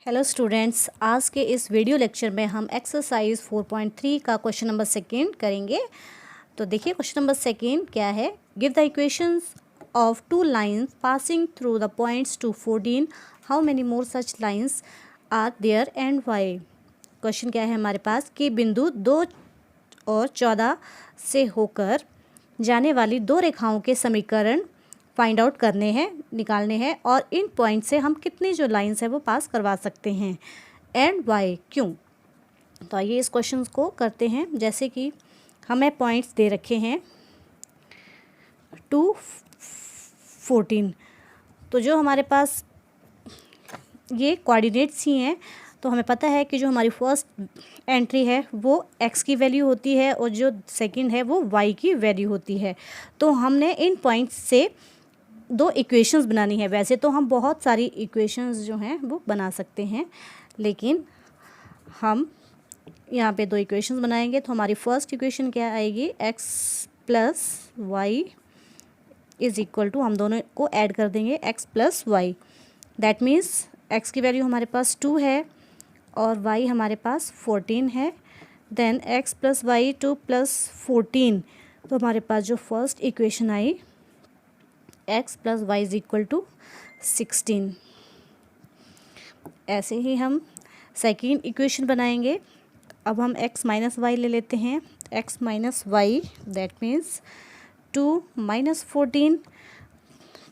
Hello students, आज के इस वीडियो लेक्चर में हम एक्सरसाइज 4.3 का क्वेश्चन नंबर सेकेंड करेंगे। तो देखिए क्वेश्चन नंबर सेकेंड क्या है। Give the equations of two lines passing through the points two 14, how many more such lines are there and why. Question क्या है हमारे पास कि बिंदु 2 और 14 से होकर जाने वाली दो रेखाओं के समीकरण फाइंड आउट करने हैं, निकालने हैं, और इन पॉइंट से हम कितनी जो लाइंस है वो पास करवा सकते हैं एंड वाई, क्यों। तो आइए इस क्वेश्चन को करते हैं। जैसे कि हमें पॉइंट्स दे रखे हैं 2, 14। तो जो हमारे पास ये कोऑर्डिनेट्स ही हैं, तो हमें पता है कि जो हमारी फर्स्ट एंट्री है वो x की वैल्यू होती है और जो सेकंड है वो y की वैल्यू होती है। तो हमने इन पॉइंट्स से दो इक्वेशंस बनानी है। वैसे तो हम बहुत सारी इक्वेशंस जो हैं वो बना सकते हैं, लेकिन हम यहाँ पे दो इक्वेशंस बनाएंगे। तो हमारी फर्स्ट इक्वेशन क्या आएगी, x plus y is equal to, हम दोनों को ऐड कर देंगे x plus y. That means x की वैल्यू हमारे पास 2 है और y हमारे पास 14 है। Then x plus y 2 plus 14, तो हमारे पास जो फर्स्ट इक्वेशन आई x plus y is equal to 16। ऐसे ही हम सेकेंड इक्वेशन बनाएंगे। अब हम x माइनस वाई ले लेते हैं। x minus y that means 2 minus 14,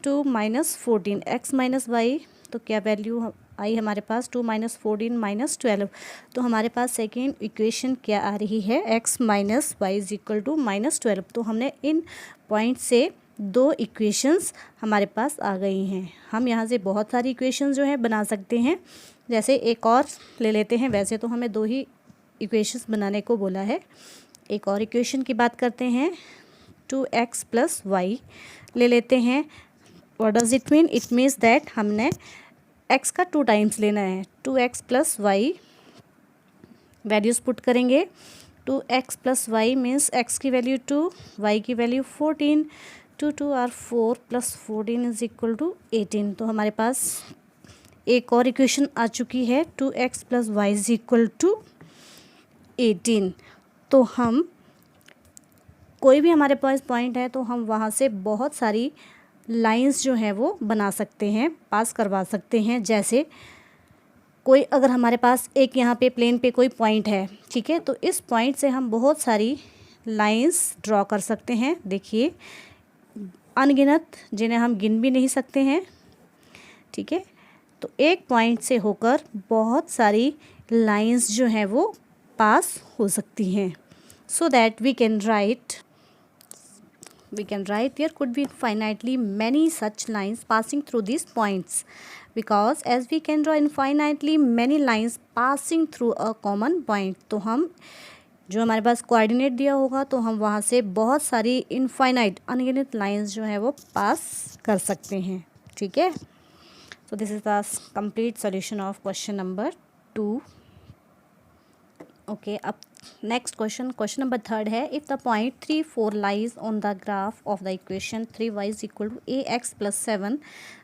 2 minus 14, x minus y, तो क्या वैल्यू आई हमारे पास 2 माइनस 14 माइनस 12। तो हमारे पास सेकेंड इक्वेशन क्या आ रही है, x minus y is equal to minus 12। तो हमने इन पॉइंट से दो इक्वेशंस हमारे पास आ गई हैं। हम यहाँ से बहुत सारी इक्वेशंस जो है बना सकते हैं। जैसे एक और ले लेते हैं। वैसे तो हमें दो ही इक्वेशंस बनाने को बोला है। एक और इक्वेशन की बात करते हैं। 2x प्लस वाई ले लेते हैं। What does it mean, it means that हमने x का 2 टाइम्स लेना है। 2x plus Y values put करेंगे। 2x plus y means x की वैल्यू 2, y की value 14, 2 2 are 4 plus 14 is equal to 18। तो हमारे पास एक और इक्वेशन आ चुकी है, 2x plus y is equal to 18। तो हम कोई भी हमारे पास पॉइंट है तो हम वहाँ से बहुत सारी लाइंस जो है वो बना सकते हैं, पास करवा सकते हैं। जैसे कोई अगर हमारे पास एक यहाँ पे प्लेन पे कोई पॉइंट है, ठीक है, तो इस पॉइंट से हम बहुत सारी लाइंस ड्रॉ कर सकते हैं। देखिए अनगिनत, जिन्हें हम गिन भी नहीं सकते हैं, ठीक है। तो एक पॉइंट से होकर बहुत सारी लाइंस जो हैं वो पास हो सकती हैं। So that we can write there could be infinitely many such lines passing through these points, because as we can draw infinitely many lines passing through a common point, तो हम जो हमारे पास कोऑर्डिनेट दिया होगा तो हम वहाँ से बहुत सारी इनफाइनाइट अनगिनत लाइंस जो है वो पास कर सकते हैं, ठीक है। So this is the complete solution of question number 2। Okay, अब नेक्स्ट क्वेश्चन नंबर 3 है। If the point 3 4 lies on the graph of the equation 3y is equal to ax plus 7,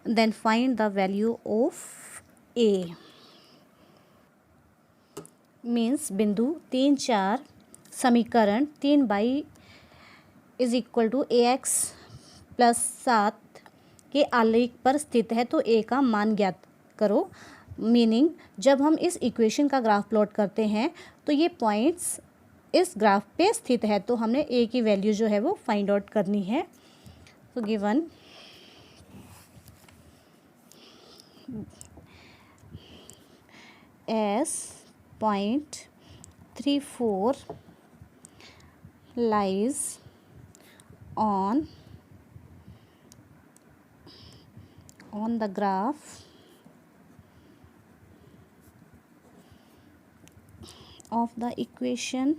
then find the value of a। Means बिंदु 3 4 समीकरण 3y is equal to ax plus 7 के आलेख पर स्थित है, तो a का मान ज्ञात करो। मीनिंग जब हम इस इक्वेशन का ग्राफ प्लॉट करते हैं तो ये पॉइंट्स इस ग्राफ पे स्थित है, तो हमने a की वैल्यू जो है वो फाइंड आउट करनी है। तो given S point 3 4 lies on the graph of the equation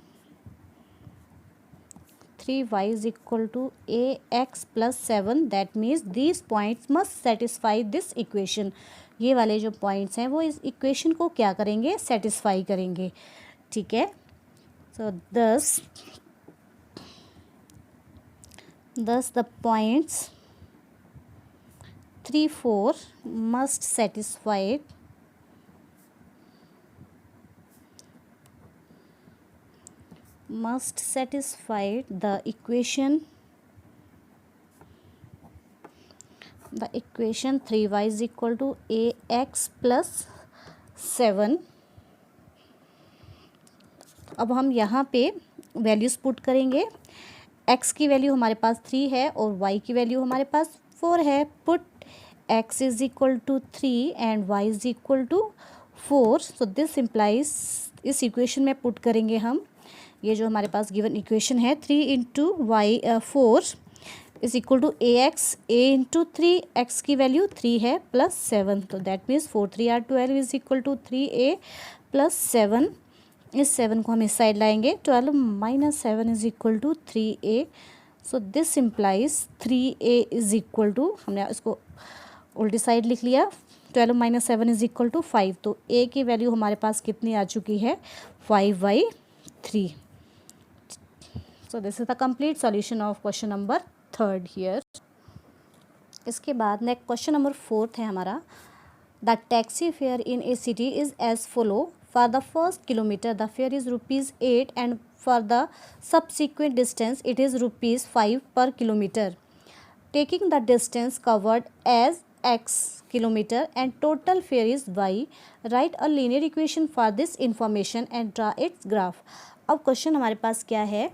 3y is equal to ax plus 7, that means these points must satisfy this equation। ये वाले जो points हैं वो इस equation को क्या करेंगे, satisfy करेंगे, ठीक है। so thus the points 3 4 must satisfy must satisfy the equation 3y is equal to ax plus 7। अब हम यहाँ पे वैल्यूज़ पुट करेंगे। x की वैल्यू हमारे पास 3 है और y की वैल्यू हमारे पास 4 है। Put x is equal to 3 and y is equal to 4। So this implies, इस इक्वेशन में पुट करेंगे हम, ये जो हमारे पास गिवन इक्वेशन है 3 into y 4 is equal to a x, a into 3, x की वैल्यू 3 है प्लस 7, तो that means 4 3 are 12 is equal to 3a plus 7। इस 7 को हम इस साइड लाएंगे, 12 minus 7 is equal to 3a। So this implies 3a is equal to, हमने इसको उल्टी साइड लिख लिया, 12 माइनस 7 इज इक्वल टू 5। तो a की वैल्यू हमारे पास कितनी आ चुकी है, 5/3। So this is the complete solution of question number 3 here. इसके बाद नेक्स्ट क्वेश्चन नंबर 4 है हमारा। The taxi fare in a city is as follow. For the first kilometre the fare is ₹8 and for the subsequent distance it is ₹5 per kilometer. Taking the distance covered as x kilometer and total fare is y, write a linear equation for this information and draw its graph. अब question हमारे पास क्या है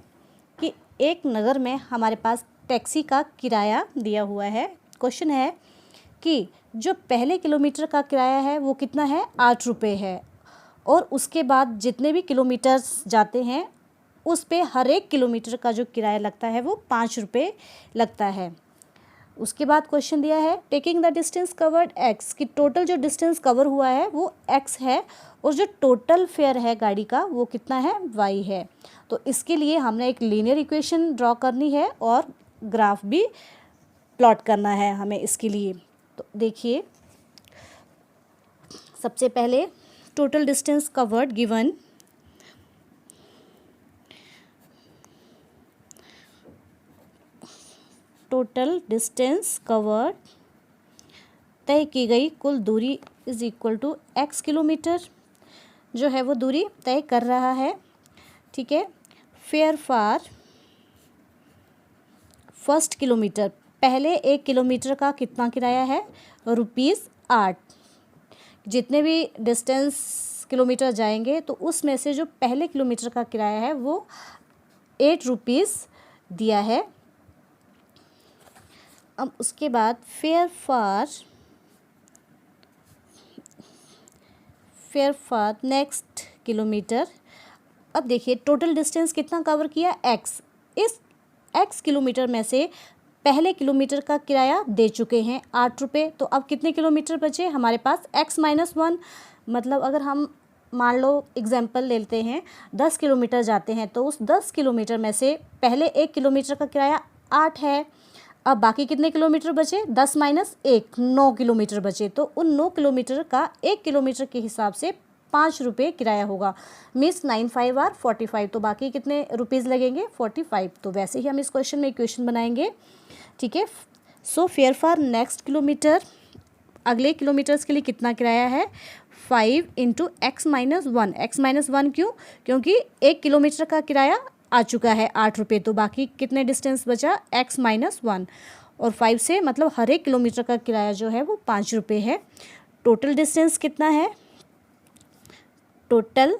कि एक नगर में हमारे पास taxi का किराया दिया हुआ है। क्वेश्चन है कि जो पहले किलोमीटर का किराया है वो कितना है, 8 रुपये है, और उसके बाद जितने भी किलोमीटर्स जाते हैं उस पे हर एक किलोमीटर का जो किराया लगता है वो 5 रुपये लगता है। उसके बाद क्वेश्चन दिया है taking the distance covered x, कि टोटल जो डिस्टेंस कवर हुआ है वो x है और जो टोटल फेयर है गाड़ी का वो कितना है, y है। तो इसके लिए हमने एक लीनियर इक्वेशन ड्रॉ करनी है और ग्राफ भी प्लॉट करना है हमें इसके लिए। तो देखिए, सबसे पहले total distance covered given, total distance covered, तय की गई कुल दूरी is equal to x kilometre, जो है वो दूरी तय कर रहा है, ठीक है। फेयर फॉर फर्स्ट किलोमीटर, पहले 1 किलोमीटर का कितना किराया है, ₹8। जितने भी डिस्टेंस किलोमीटर जाएंगे तो उसमें से जो पहले किलोमीटर का किराया है वो ₹8 दिया है। अब उसके बाद फेयर फॉर नेक्स्ट किलोमीटर। अब देखिए टोटल डिस्टेंस कितना कवर किया, x। इस x किलोमीटर में से पहले किलोमीटर का किराया दे चुके हैं 8 रुपये, तो अब कितने किलोमीटर बचे हमारे पास, x माइनस 1। मतलब अगर हम मान लो एग्जाम्पल लेते हैं 10 किलोमीटर जाते हैं तो उस 10 किलोमीटर में से पहले 1 किलोमीटर का किराया 8 है। अब बाकी कितने किलोमीटर बचे, 10 माइनस 1, 9 किलोमीटर बचे। तो उन 9 किलोमीटर का 1 किलोमीटर के हिसाब से 5 रुपये किराया होगा, मीन्स 9 5 आर 45। तो बाकी कितने रुपीज़ लगेंगे, 45। तो वैसे ही हम इस क्वेश्चन में इक्वेशन बनाएंगे, ठीक है। So fair for next kilometre, अगले किलोमीटर्स के लिए कितना किराया है, 5 into x minus 1। x minus 1 क्यों, क्योंकि 1 किलोमीटर का किराया आ चुका है 8 रुपये, तो बाकी कितने डिस्टेंस बचा, x माइनस 1, और 5 से मतलब हर एक किलोमीटर का किराया जो है वो 5 रुपये है। टोटल डिस्टेंस कितना है, टोटल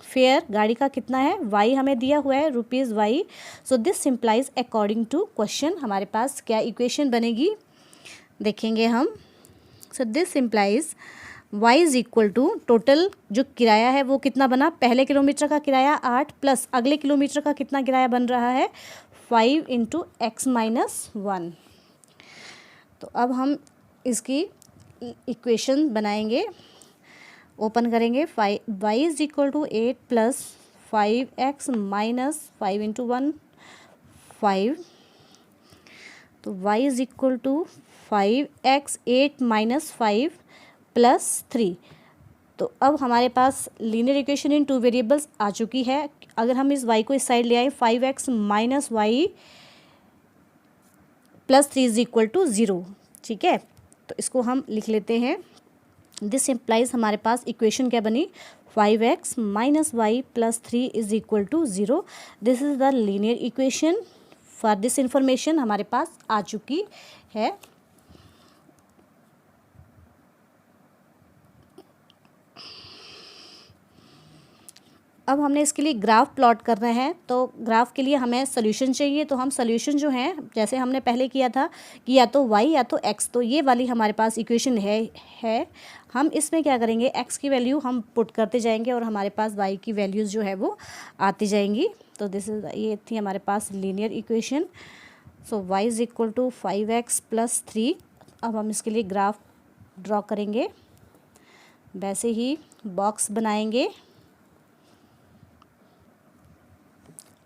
फेयर गाड़ी का कितना है, y हमें दिया हुआ है ₹y। So this implies according to question हमारे पास क्या इक्वेशन बनेगी, देखेंगे हम। So this implies y is equal to total जो किराया है वो कितना बना, पहले किलोमीटर का किराया 8 प्लस अगले किलोमीटर का कितना किराया बन रहा है, 5 इंटू x माइनस 1। तो अब हम इसकी इक्वेशन बनाएंगे, ओपन करेंगे। y is equal to 8 plus 5x minus 5 into 1 5। तो y is equal to 5x 8 minus 5 plus 3। तो अब हमारे पास लीनियर इक्वेशन इन 2 वेरिएबल्स आ चुकी है। अगर हम इस y को इस साइड ले आए, 5x minus y plus 3 is equal to 0, ठीक है। तो इसको हम लिख लेते हैं दिस इम्प्लाइज हमारे पास इक्वेशन क्या बनी, 5x minus y plus 3 is equal to 0। This is the linear equation. For this information हमारे पास आ चुकी है। अब हमने इसके लिए ग्राफ प्लॉट करना है, तो ग्राफ के लिए हमें सोल्यूशन चाहिए। तो हम सोल्यूशन जो है जैसे हमने पहले किया था कि या तो y या तो x, तो ये वाली हमारे पास इक्वेशन है। हम इसमें क्या करेंगे, x की वैल्यू हम पुट करते जाएंगे और हमारे पास y की वैल्यूज़ जो है वो आती जाएंगी। तो दिस इज, ये थी हमारे पास linear equation. So y is equal to 5x plus 3। अब हम इसके लिए ग्राफ ड्रॉ करेंगे, वैसे ही बॉक्स बनाएंगे।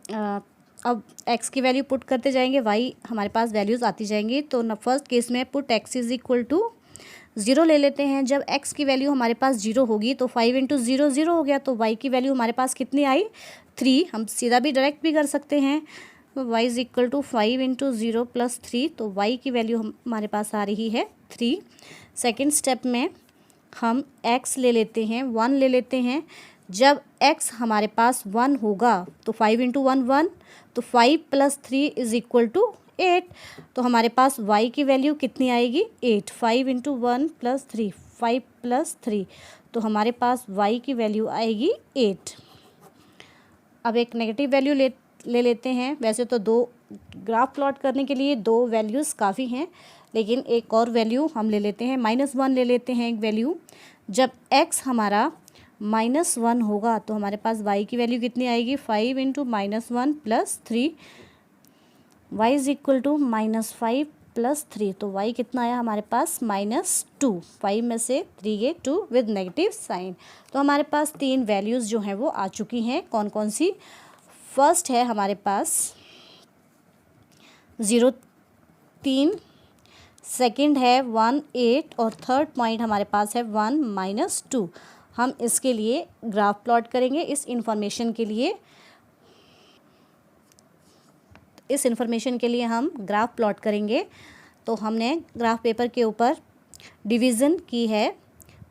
अब x की वैल्यू पुट करते जाएंगे, y हमारे पास वैल्यूज़ आती जाएंगी। तो फर्स्ट केस में put x is equal to 0 ले लेते हैं। जब x की वैल्यू हमारे पास 0 होगी तो 5 इंटू 0 0 हो गया, तो y की वैल्यू हमारे पास कितनी आई, 3। हम सीधा भी डायरेक्ट भी कर सकते हैं। तो y is equal to 5 into 0 plus 3, तो y की वैल्यू हमारे पास आ रही है 3। सेकेंड स्टेप में हम x ले लेते हैं, 1 ले लेते हैं। जब x हमारे पास 1 होगा तो 5 इंटू 1 1, तो 5 प्लस 3 इज़ इक्वल टू 8। तो हमारे पास y की वैल्यू कितनी आएगी, 8। 5 इंटू 1 प्लस 3, 5 प्लस 3, तो हमारे पास y की वैल्यू आएगी 8। अब एक नेगेटिव वैल्यू ले लेते हैं। वैसे तो दो ग्राफ प्लॉट करने के लिए 2 वैल्यूज़ काफ़ी हैं, लेकिन एक और वैल्यू हम ले लेते हैं, -1 ले लेते हैं एक वैल्यू। जब x हमारा -1 होगा तो हमारे पास y की वैल्यू कितनी आएगी, 5 into -1 plus 3, y is equal to -5 plus 3, तो y कितना आया हमारे पास, -2। 5 में से 3 गए 2 विद नेगेटिव साइन। तो हमारे पास 3 वैल्यूज़ जो हैं वो आ चुकी हैं। कौन कौन सी, फर्स्ट है हमारे पास 0.3, सेकंड है 1.8 और थर्ड पॉइंट हमारे पास है 1 -2। हम इसके लिए ग्राफ प्लॉट करेंगे। इस इंफॉर्मेशन के लिए हम ग्राफ प्लॉट करेंगे। तो हमने ग्राफ पेपर के ऊपर डिवीज़न की है,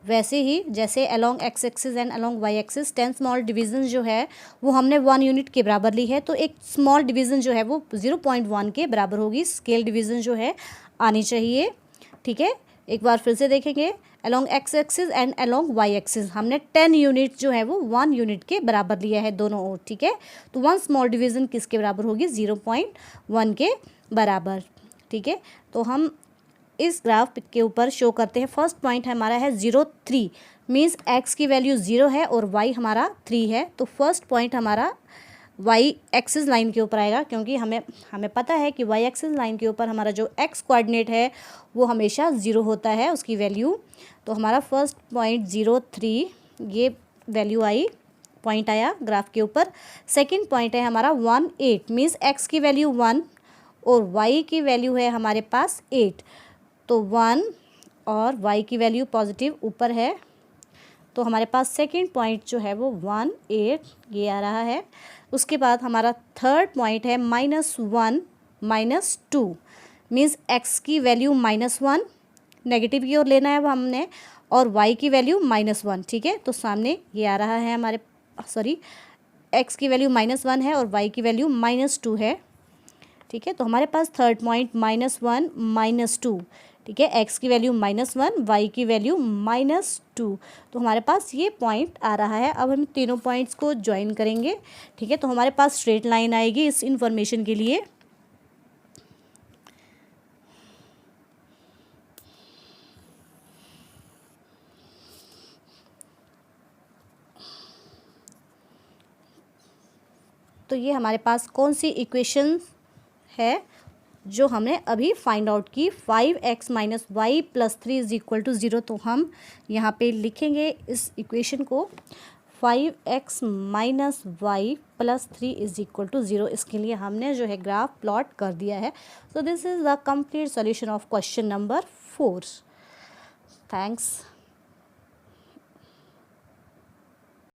वैसे ही जैसे along x axis and along y axis 10 small division जो है वो हमने 1 यूनिट के बराबर ली है, तो एक स्मॉल डिवीज़न जो है वो 0.1 के बराबर होगी। स्केल डिवीज़न जो है आनी चाहिए। ठीक है, एक बार फिर से देखेंगे, along x axis and along y axis हमने 10 यूनिट जो है वो 1 यूनिट के बराबर लिया है दोनों ओर। ठीक है, तो 1 स्मॉल डिवीज़न किसके बराबर होगी, 0.1 के बराबर। ठीक है, तो हम इस ग्राफ के ऊपर शो करते हैं। फर्स्ट पॉइंट हमारा है 0.3, मीन्स x की वैल्यू 0 है और y हमारा 3 है। तो फर्स्ट पॉइंट हमारा y एक्सिस लाइन के ऊपर आएगा, क्योंकि हमें पता है कि y एक्सिस लाइन के ऊपर हमारा जो x कोऑर्डिनेट है वो हमेशा 0 होता है उसकी वैल्यू। तो हमारा फर्स्ट पॉइंट 0.3 ये वैल्यू आई, पॉइंट आया ग्राफ के ऊपर। सेकंड पॉइंट है हमारा 1.8, मीन्स x की वैल्यू 1 और y की वैल्यू है हमारे पास 8, तो 1 और y की वैल्यू पॉजिटिव ऊपर है। तो हमारे पास सेकंड पॉइंट जो है वो 1.8 ये आ रहा है। उसके बाद हमारा थर्ड पॉइंट है -1 -2, मीन्स x की वैल्यू -1 नेगेटिव की ओर लेना है वो हमने, और y की वैल्यू -1। ठीक है, तो सामने ये आ रहा है हमारे, सॉरी, x की वैल्यू -1 है और y की वैल्यू -2 है। ठीक है, तो हमारे पास थर्ड पॉइंट -1 -2। ठीक है, x की वैल्यू -1, y की वैल्यू -2, तो हमारे पास ये पॉइंट आ रहा है। अब हम तीनों पॉइंट्स को ज्वाइन करेंगे। ठीक है, तो हमारे पास स्ट्रेट लाइन आएगी इस इंफॉर्मेशन के लिए। तो ये हमारे पास कौन सी इक्वेशन है जो हमने अभी फाइंड आउट की, 5x minus y plus 3 is equal to 0। तो हम यहाँ पे लिखेंगे इस इक्वेशन को, 5x minus y plus 3 is equal to 0। इसके लिए हमने जो है ग्राफ प्लॉट कर दिया है। So this is the complete solution of question number 4। Thanks.